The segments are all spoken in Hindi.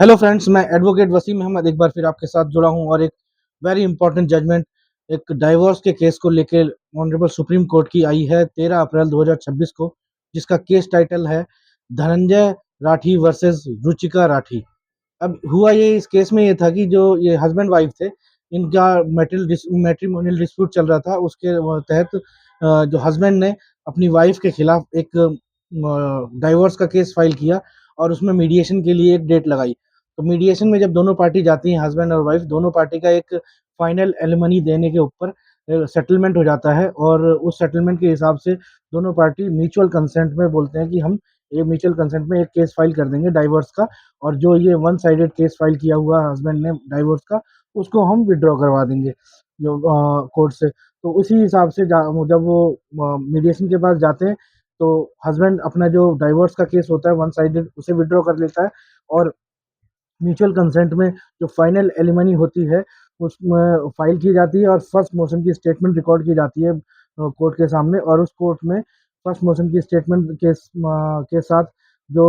हेलो फ्रेंड्स, मैं एडवोकेट वसीम अहमद एक बार फिर आपके साथ जुड़ा हूं और एक वेरी इंपॉर्टेंट जजमेंट एक डाइवोर्स के केस को लेकर ऑनरेबल सुप्रीम कोर्ट की आई है 13 अप्रैल 2026 को, जिसका केस टाइटल है धनंजय राठी वर्सेस रुचिका राठी। अब हुआ ये इस केस में ये था कि जो ये हस्बैंड वाइफ थे, इनका मैट्रिमोनियल डिस्प्यूट चल रहा था। उसके तहत जो हस्बैंड ने अपनी वाइफ के खिलाफ एक डाइवोर्स का केस फाइल किया और उसमें मीडिएशन के लिए एक डेट लगाई। तो मीडिएशन में जब दोनों पार्टी जाती हैं, हस्बैंड और वाइफ, दोनों पार्टी का एक फाइनल एलिमनी देने के ऊपर सेटलमेंट हो जाता है और उस सेटलमेंट के हिसाब से दोनों पार्टी म्यूचुअल कंसेंट में बोलते हैं कि हम ये म्यूचुअल कंसेंट में एक केस फाइल कर देंगे डाइवोर्स का, और जो ये वन साइडेड केस फाइल किया हुआ हस्बैंड ने डाइवोर्स का, उसको हम विड्रॉ करवा देंगे जो कोर्ट से। तो उसी हिसाब से जब वो मीडिएशन के पास जाते हैं तो हस्बैंड अपना जो डाइवोर्स का केस होता है वन साइडेड उसे विड्रॉ कर लेता है और म्यूचुअल कंसेंट में जो फाइनल एलिमनी होती है उसमें फाइल की जाती है और फर्स्ट मोशन की स्टेटमेंट रिकॉर्ड की जाती है कोर्ट के सामने। और उस कोर्ट में फर्स्ट मोशन की स्टेटमेंट के साथ जो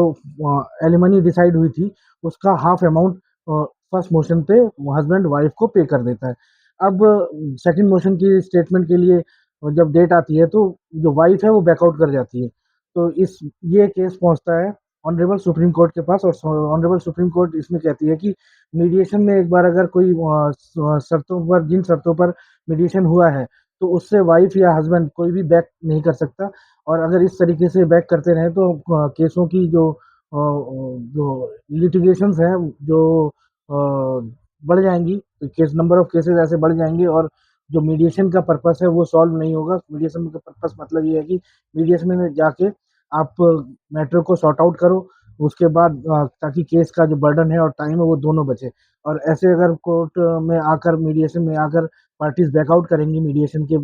एलिमनी डिसाइड हुई थी उसका हाफ अमाउंट फर्स्ट मोशन पे हस्बैंड वाइफ को पे कर देता है। अब सेकंड मोशन की स्टेटमेंट के लिए जब डेट आती है तो जो वाइफ है वो बैकआउट कर जाती है। तो इस ये केस पहुंचता है ऑनरेबल सुप्रीम कोर्ट के पास और ऑनरेबल सुप्रीम कोर्ट इसमें कहती है कि मीडिएशन में एक बार अगर कोई शर्तों पर, जिन शर्तों पर मीडिएशन हुआ है, तो उससे वाइफ या हस्बैंड कोई भी बैक नहीं कर सकता। और अगर इस तरीके से बैक करते रहे तो केसों की जो लिटिगेशंस हैं जो बढ़ जाएंगी, केस नंबर ऑफ केसेस ऐसे बढ़ जाएंगे और जो मीडिएशन का पर्पस है वो सॉल्व नहीं होगा। मीडिएशन का पर्पस मतलब ये है कि मीडिएशन में जाके आप मैटर को सॉर्ट आउट करो, उसके बाद ताकि केस का जो बर्डन है और टाइम है वो दोनों बचे। और ऐसे अगर कोर्ट में आकर, मीडिएशन में आकर पार्टीज बैकआउट करेंगी मीडिएशन के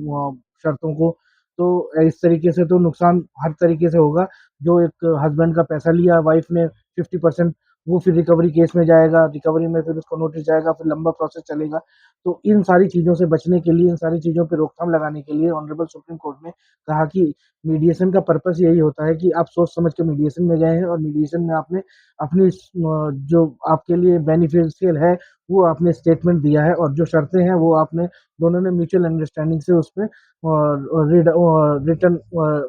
शर्तों को, तो इस तरीके से तो नुकसान हर तरीके से होगा। जो एक हस्बैंड का पैसा लिया वाइफ ने 50%, वो फिर रिकवरी केस में जाएगा, रिकवरी में फिर उसको नोटिस जाएगा, फिर लंबा प्रोसेस चलेगा। तो इन सारी चीज़ों से बचने के लिए, इन सारी चीज़ों पे रोकथाम लगाने के लिए ऑनरेबल सुप्रीम कोर्ट ने कहा कि मीडिएशन का पर्पस यही होता है कि आप सोच समझ के मीडिएशन में गए हैं और मीडिएशन में आपने अपनी जो आपके लिए बेनिफिशियल है वो आपने स्टेटमेंट दिया है और जो शर्तें हैं वो आपने दोनों ने म्यूचुअल अंडरस्टैंडिंग से उस पर रिटर्न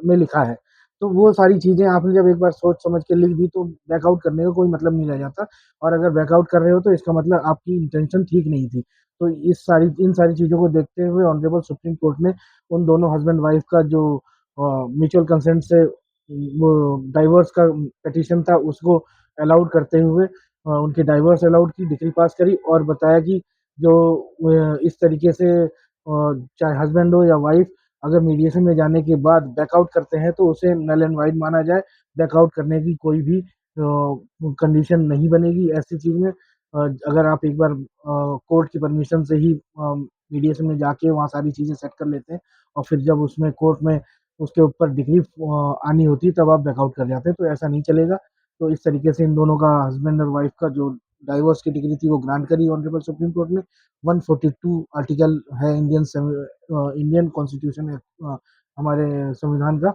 में लिखा है। तो वो सारी चीज़ें आपने जब एक बार सोच समझ के लिख दी तो बैकआउट करने का कोई मतलब नहीं रह जाता। और अगर बैकआउट कर रहे हो तो इसका मतलब आपकी इंटेंशन ठीक नहीं थी। तो इन सारी चीज़ों को देखते हुए ऑनरेबल सुप्रीम कोर्ट ने उन दोनों हस्बैंड वाइफ का जो म्यूचुअल कंसेंट से वो डाइवोर्स का पिटीशन था उसको अलाउड करते हुए उनकी डाइवोर्स अलाउड की डिग्री पास करी और बताया कि जो इस तरीके से चाहे हस्बैंड हो या वाइफ अगर मीडिएशन में जाने के बाद बैकआउट करते हैं तो उसे नल एंड वाइड माना जाए। बैकआउट करने की कोई भी कंडीशन नहीं बनेगी ऐसी चीज में। अगर आप एक बार कोर्ट की परमिशन से ही मीडिएशन में जाके वहाँ सारी चीजें सेट कर लेते हैं और फिर जब उसमें कोर्ट में उसके ऊपर डिग्री आनी होती है तब आप बैकआउट कर जाते हैं, तो ऐसा नहीं चलेगा। तो इस तरीके से इन दोनों का, हस्बैंड और वाइफ का जो डाइवोर्स की डिग्री थी वो ग्रांट करी ऑनरेबल सुप्रीम कोर्ट ने। 142 आर्टिकल है इंडियन कॉन्स्टिट्यूशन है हमारे संविधान का,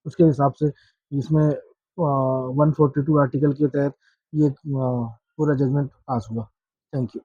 उसके हिसाब से इसमें 142 आर्टिकल के तहत ये पूरा जजमेंट पास हुआ। Thank you.